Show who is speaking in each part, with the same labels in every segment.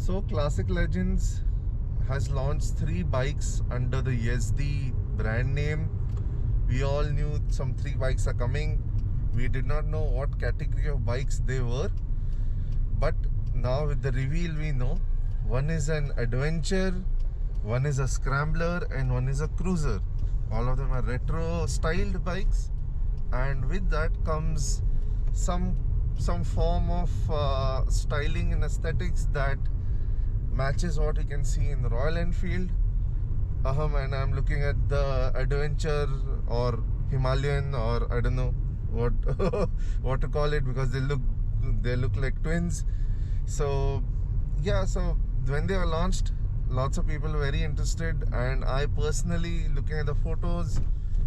Speaker 1: So Classic Legends has launched 3 bikes under the Yezdi brand name. We all knew some 3 bikes are coming. We did not know what category of bikes they were, but now with the reveal we know. One is an adventure, one is a scrambler, and one is a cruiser. All of them are retro styled bikes, and with that comes some form of styling and aesthetics that matches what you can see in the Royal Enfield. And I'm looking at the adventure or Himalayan, or I don't know what what to call it, because they look like twins. So yeah, so when they were launched, lots of people were very interested, and I personally, looking at the photos,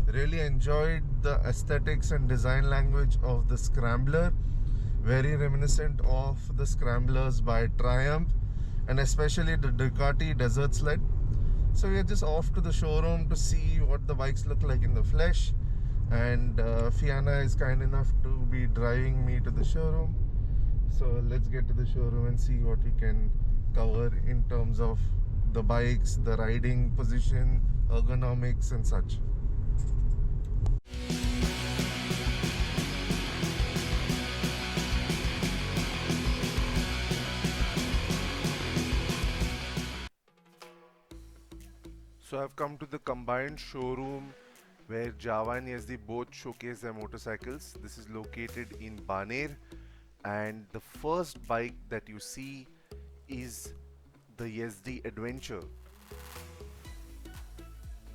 Speaker 1: really enjoyed the aesthetics and design language of the Scrambler. Very reminiscent of the Scramblers by Triumph, and especially the Ducati Desert Sled. So we are just off to the showroom to see what the bikes look like in the flesh, and Fiona is kind enough to be driving me to the showroom. So let's get to the showroom and see what we can cover in terms of the bikes, the riding position, ergonomics and such. So I've come to the combined showroom where Java and Yezdi both showcase their motorcycles. This is located in Baner, and the first bike that you see is the Yezdi Adventure.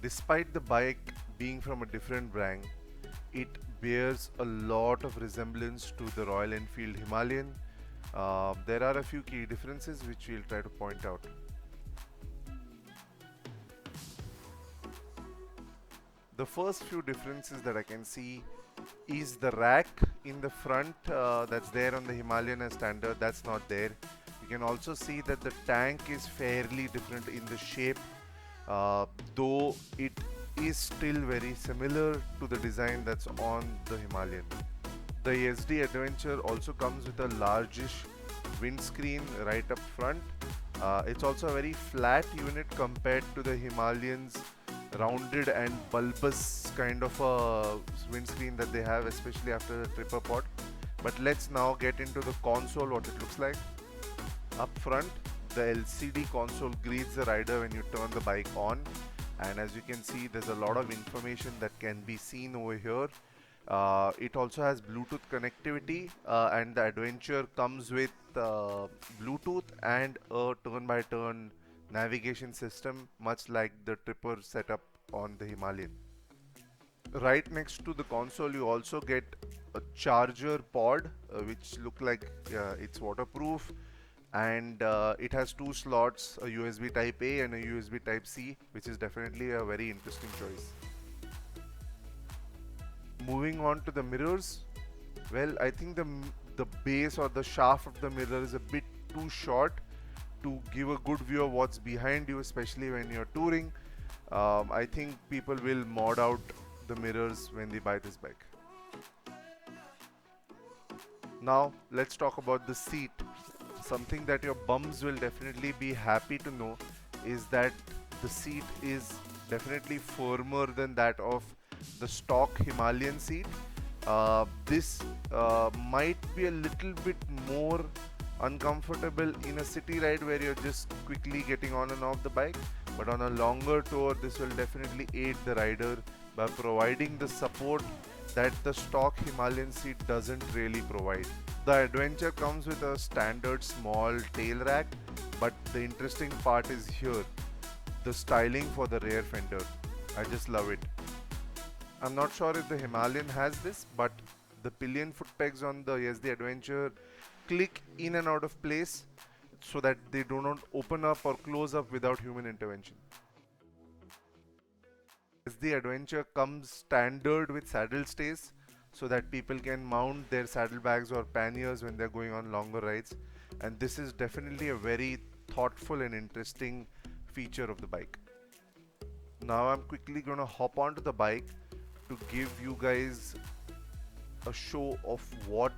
Speaker 1: Despite the bike being from a different brand, it bears a lot of resemblance to the Royal Enfield Himalayan. There are a few key differences which we'll try to point out. The first few differences that I can see is the rack in the front that's there on the Himalayan as standard. That's not there. You can also see that the tank is fairly different in the shape, though it is still very similar to the design that's on the Himalayan. The Yezdi Adventure also comes with a largish windscreen right up front. It's also a very flat unit compared to the Himalayan's rounded and bulbous kind of a windscreen that they have, especially after the tripper pod. But let's now get into the console, what it looks like. Up front, the LCD console greets the rider when you turn the bike on, and as you can see, there's a lot of information that can be seen over here. It also has Bluetooth connectivity, and the Adventure comes with Bluetooth and a turn-by-turn navigation system, much like the Tripper setup on the Himalayan. Right next to the console, you also get a charger pod, which look like it's waterproof, and it has 2 slots, a USB Type A and a USB Type C, which is definitely a very interesting choice. Moving on to the mirrors, well, I think the base or the shaft of the mirror is a bit too short to give a good view of what's behind you, especially when you're touring. I think people will mod out the mirrors when they buy this bike. Now let's talk about the seat. Something that your bums will definitely be happy to know is that the seat is definitely firmer than that of the stock Himalayan seat. This might be a little bit more uncomfortable in a city ride where you're just quickly getting on and off the bike, but on a longer tour this will definitely aid the rider by providing the support that the stock Himalayan seat doesn't really provide. The Adventure comes with a standard small tail rack, but the interesting part is here, the styling for the rear fender. I just love it. I'm not sure if the Himalayan has this, but the pillion foot pegs on the Yezdi Adventure click in and out of place so that they do not open up or close up without human intervention. Yezdi Adventure comes standard with saddle stays so that people can mount their saddlebags or panniers when they're going on longer rides, and this is definitely a very thoughtful and interesting feature of the bike. Now I'm quickly going to hop onto the bike to give you guys a show of what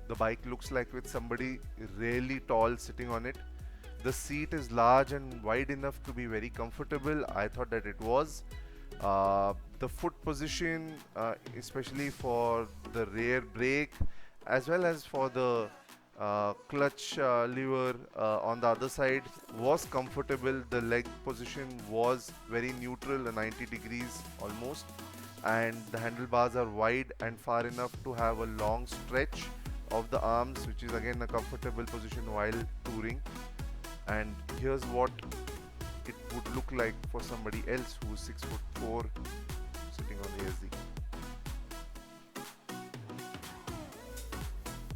Speaker 1: the bike looks like with somebody really tall sitting on it. The seat is large and wide enough to be very comfortable. I thought that it was. The foot position, especially for the rear brake as well as for the clutch lever on the other side, was comfortable. The leg position was very neutral, 90 degrees almost, and the handlebars are wide and far enough to have a long stretch of the arms, which is again a comfortable position while touring. And here's what it would look like for somebody else who's 6'4" sitting on the Yezdi.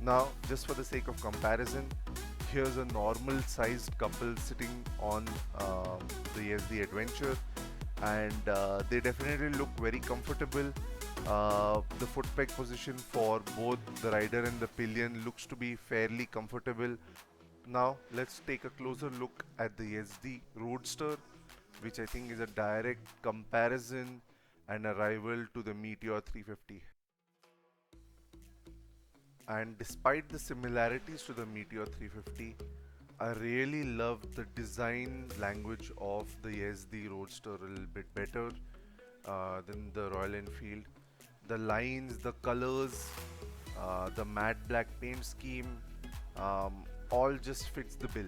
Speaker 1: Now, just for the sake of comparison, here's a normal sized couple sitting on the Yezdi Adventure, and they definitely look very comfortable. The foot peg position for both the rider and the pillion looks to be fairly comfortable. Now let's take a closer look at the Yezdi Roadster, which I think is a direct comparison and a rival to the Meteor 350. And despite the similarities to the Meteor 350, I really love the design language of the Yezdi Roadster a little bit better than the Royal Enfield. The lines, the colors, the matte black paint scheme, all just fits the bill.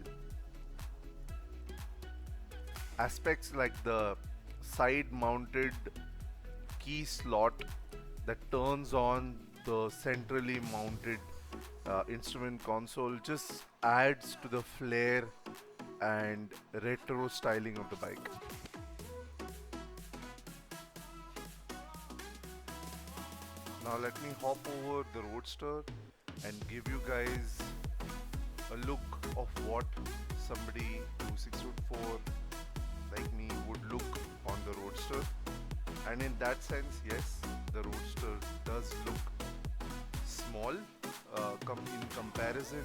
Speaker 1: Aspects like the side mounted key slot that turns on the centrally mounted instrument console just adds to the flair and retro styling of the bike. Now let me hop over the Roadster and give you guys a look of what somebody who's 6'4" like me would look on the Roadster. And in that sense, yes, the Roadster does look small in comparison.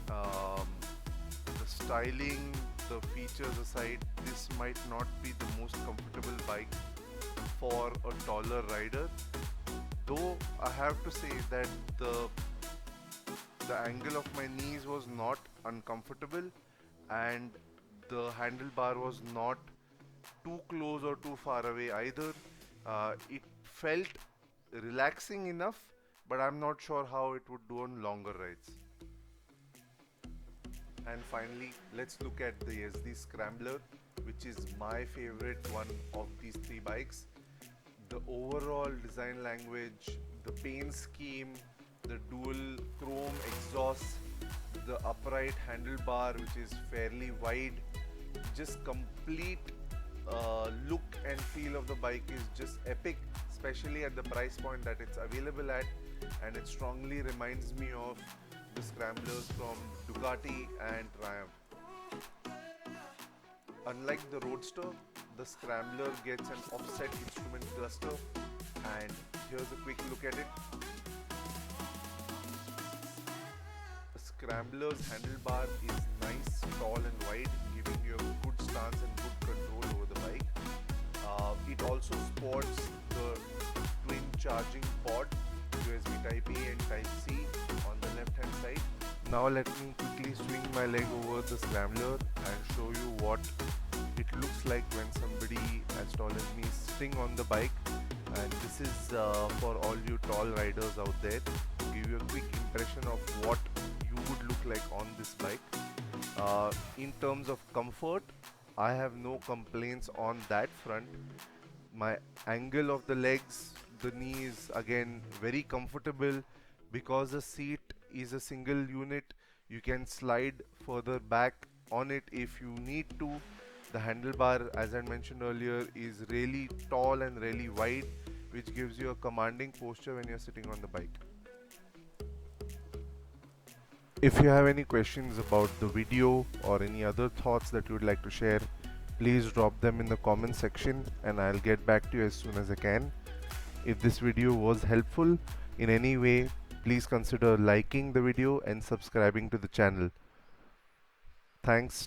Speaker 1: The styling, the features aside, this might not be the most comfortable bike for a taller rider. Though I have to say that the angle of my knees was not uncomfortable, and the handlebar was not too close or too far away either. It felt relaxing enough, but I'm not sure how it would do on longer rides. And finally, let's look at the Yezdi Scrambler, which is my favorite one of these three bikes. The overall design language, the paint scheme, the dual chrome exhaust, the upright handlebar which is fairly wide, just complete look and feel of the bike is just epic, especially at the price point that it's available at, and it strongly reminds me of the Scramblers from Ducati and Triumph. Unlike the Roadster, the Scrambler gets an offset instrument cluster, and here's a quick look at it. The Scrambler's handlebar is nice, tall and wide, giving you a good stance and good control over the bike. It also sports the twin charging port, USB Type A and Type C on the left hand side. Now let me quickly swing my leg over the Scrambler and show you what it looks like when somebody as tall as me is sitting on the bike. And this is for all you tall riders out there, to give you a quick impression of what you would look like on this bike. In terms of comfort, I have no complaints on that front. My angle of the legs, the knees, again very comfortable. Because the seat is a single unit, you can slide further back on it if you need to. The handlebar, as I mentioned earlier, is really tall and really wide, which gives you a commanding posture when you're sitting on the bike. If you have any questions about the video or any other thoughts that you would like to share, please drop them in the comment section and I'll get back to you as soon as I can. If this video was helpful in any way, please consider liking the video and subscribing to the channel. Thanks.